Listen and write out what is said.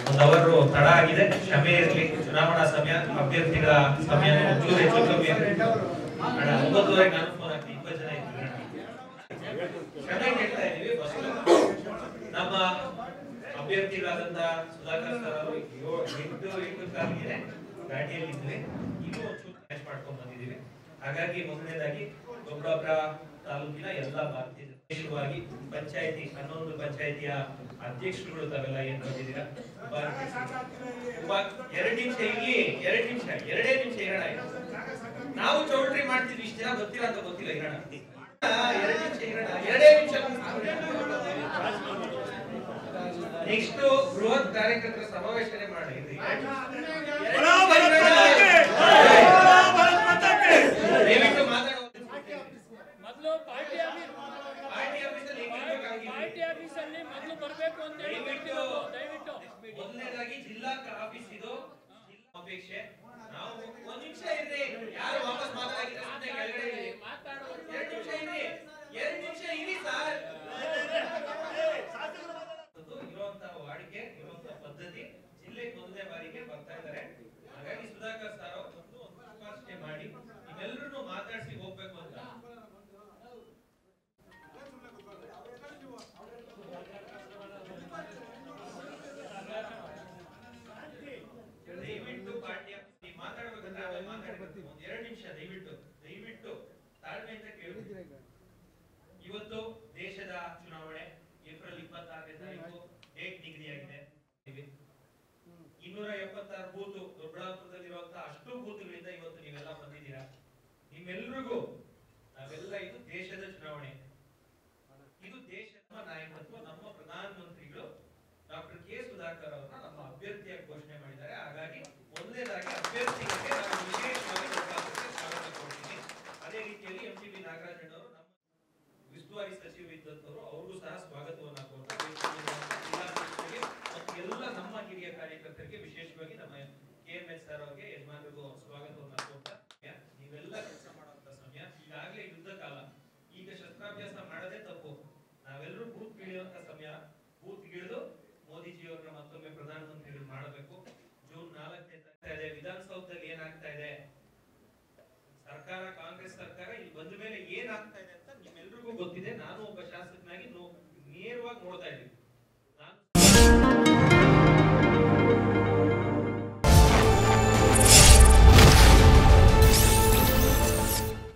ಒಂದು ಅವರು ತಡ ಆಗಿದೆ, ಕ್ಷಮೆ ಇರಲಿ. ಚುನಾವಣಾ ಸಮಯ, ಅಭ್ಯರ್ಥಿಗಳ ಸಮಯ ಒಂಚೂರು ಹೆಚ್ಚು ಕಮ್ಮಿ. 9:30 ನಾನು ಫೋನ್ ಹಾಕಿ 20 ಜನ ಇದ್ರು. ಕ್ಷಮೆ ಕೇಳ್ತಾ ಇದೀವಿ. ನಮ್ಮ ಅಭ್ಯರ್ಥಿಗಳಾದಂತ ಸುಧಾಕರ್ ಸರ್ ಅವರು 8 ಕಾಲಿಗೆ ಗಾಡಿಯಲ್ಲಿ ಇದ್ವಿ. ಇನ್ನೂ ಒಂಚೂರು ಕ್ಯಾಶ್ ಮಾಡ್ಕೊಂಡು ಬಂದಿದ್ದೀವಿ. ಹಾಗಾಗಿ ಮೊದಲನೇದಾಗಿ ಗೊಬ್ಬರ ತಾಲೂಕಿನ ಎಲ್ಲ ಭಾರತೀಯ ವಿಶೇಷವಾಗಿ ಪಂಚಾಯತಿ 11 ಪಂಚಾಯತಿಯ ಅಧ್ಯಕ್ಷರುಗಳು ತಾವೆಲ್ಲ ಏನ್ ಬಂದಿದ್ದೀರಾ. 2 ನಿಮಿಷ ಇಲ್ಲಿ, 2 ನಿಮಿಷ, 2 ನಿಮಿಷ ಇರೋಣ. ನಾವು ಚೌಲ್ಟ್ರಿ ಮಾಡ್ತಿದ್ವಿ, ಇಷ್ಟ ಜನ ಗೊತ್ತಿಲ್ಲ ಅಂತ ಗೊತ್ತಿಲ್ಲ. ಇರೋಣ 2 ನಿಮಿಷ ಇರೋಣ, 2 ನಿಮಿಷ. ನೆಕ್ಸ್ಟ್ ಬೃಹತ್ ಕಾರ್ಯಕರ್ತರ ಸಮಾವೇಶನೆ ಮಾಡಿದ್ರಿ. ಮೊದಲನೇದಾಗಿ ಜಿಲ್ಲಾ ಆಫೀಸ್ ಇದು ಅಪೇಕ್ಷೆ. ನಾವು 1 ನಿಮಿಷ ಇರ್ರಿ, ಯಾರು ವಾಪಸ್ ಮಾತಾಡಿದ್ರೆ ಕೆಳಗಡೆ 2 ನಿಮಿಷ ಇರ್ರಿ, 2 ನಿಮಿಷ ಇರಿ ಸರ್. ಇರುವಂತ ವಾಡಿಕೆ, ಇರುವಂತ ಪದ್ಧತಿ, ಜಿಲ್ಲೆಗೆ ಮೊದಲನೇ ಬಾರಿಗೆ ಬರ್ತಾ ಇದ್ದಾರೆ. ಹಾಗಾಗಿ ಸುಧಾಕರ್ ಸರ್ ಒಂದು ಸ್ಪಷ್ಟನೆ ಮಾಡಿ ನೀವೆಲ್ಲರೂ ಮಾತಾಡಿಸಿ ಹೋಗ್ಬೇಕು ಅಂತ. ದಯವಿಟ್ಟು ಪಾರ್ಟಿಯ ಮಾತಾಡಬೇಕಂದ್ರೆ ಮಾತಾಡಬೇಕು. 2 ನಿಮಿಷ ದಯವಿಟ್ಟು ತಾಳ್ಮೆಯಿಂದ ಕೇಳಬೇಕು. ಇವತ್ತು ದೇಶದ ಚುನಾವಣೆ ಏಪ್ರಿಲ್ 26ನೇ ತಾರೀಕು ಡೇಟ್ ನಿಗದಿಯಾಗಿದೆ. 276 ಬೂತ್ ದೊಡ್ಡಬಳ್ಳಾಪುರದಲ್ಲಿರುವಂತಹ ಅಷ್ಟು ಬೂತ್ಗಳಿಂದ ಇವತ್ತು ನೀವೆಲ್ಲ ಬಂದಿದ್ದೀರಾ. ನಿಮ್ಮೆಲ್ಲರಿಗೂ ನಾವೆಲ್ಲ ಇದು ದೇಶದ ಚುನಾವಣೆ, ಇದು ದೇಶದ ನಾಯಕತ್ವ. ನಮ್ಮ ಪ್ರಧಾನಮಂತ್ರಿಗಳು ಡಾಕ್ಟರ್ ಕೆ ಸುಧಾಕರ್ ಅವರನ್ನ ನಮ್ಮ ಅಭ್ಯರ್ಥಿಯಾಗಿ ಘೋಷಣೆ ಮಾಡಿದ್ದಾರೆ. ಹಾಗಾಗಿ ಮೊದಲನೇದಾಗಿ ಅಭ್ಯರ್ಥಿಗಳಿಗೆ ನಾನು ವಿಶೇಷವಾಗಿ ಸ್ವಾಗತ ಕೊಡ್ತೀನಿ. ಅದೇ ರೀತಿಯಲ್ಲಿ ಎಂಟಿಬಿ ನಾಗರಾಜ್ ಅವರು ನಮ್ಮ ಉಸ್ತುವಾರಿ ಸಚಿವರಿದ್ದಂತವರು, ಅವ್ರಿಗೂ ಸಹ ಸ್ವಾಗತವನ್ನ ಕೊಡ್ತಾರೆ. ಎಲ್ಲ ನಮ್ಮ ಹಿರಿಯ ಕಾರ್ಯಕರ್ತರಿಗೆ, ವಿಶೇಷವಾಗಿ ನಮ್ಮ KMS ಸರ್ ಅವರಿಗೆ, ಯಜಮಾನರಿಗೂ ಸ್ವಾಗತವನ್ನ ಕೊಡ್ತಾ, ನೀವೆಲ್ಲ ಕೆಲಸ ಮಾಡುವಂತ ಸಮಯ. ಈಗಾಗಲೇ ಯುದ್ಧ ಕಾಲ, ಈಗ ಶಸ್ತ್ರಾಭ್ಯಾಸ ಮಾಡದೇ ತಪ್ಪು. ನಾವೆಲ್ಲರೂ ಬೂತ್ ಇಳಿಯುವಂತ ಸಮಯ. ಬೂತ್ ಇಳಿದು ಮೋದಿಜಿಯವರನ್ನ ಮತ್ತೊಮ್ಮೆ ಪ್ರಧಾನಮಂತ್ರಿಗಳು ಮಾಡಬೇಕು. ಜೂನ್ 4ನೇ ತಾರೀಕು ವಿಧಾನಸೌಧದಲ್ಲಿ ಏನಾಗ್ತಾ ಇದೆ, ಸರ್ಕಾರ, ಕಾಂಗ್ರೆಸ್ ಸರ್ಕಾರ ಇಲ್ಲಿ ಬಂದ ಮೇಲೆ ಏನಾಗ್ತಾ ಇದೆ ಅಂತ ನಿಮ್ಮೆಲ್ರಿಗೂ ಗೊತ್ತಿದೆ. ನಾನು ಒಬ್ಬ ಶಾಸಕನಾಗಿ ನೇರವಾಗಿ ನೋಡ್ತಾ ಇದ್ದೀನಿ.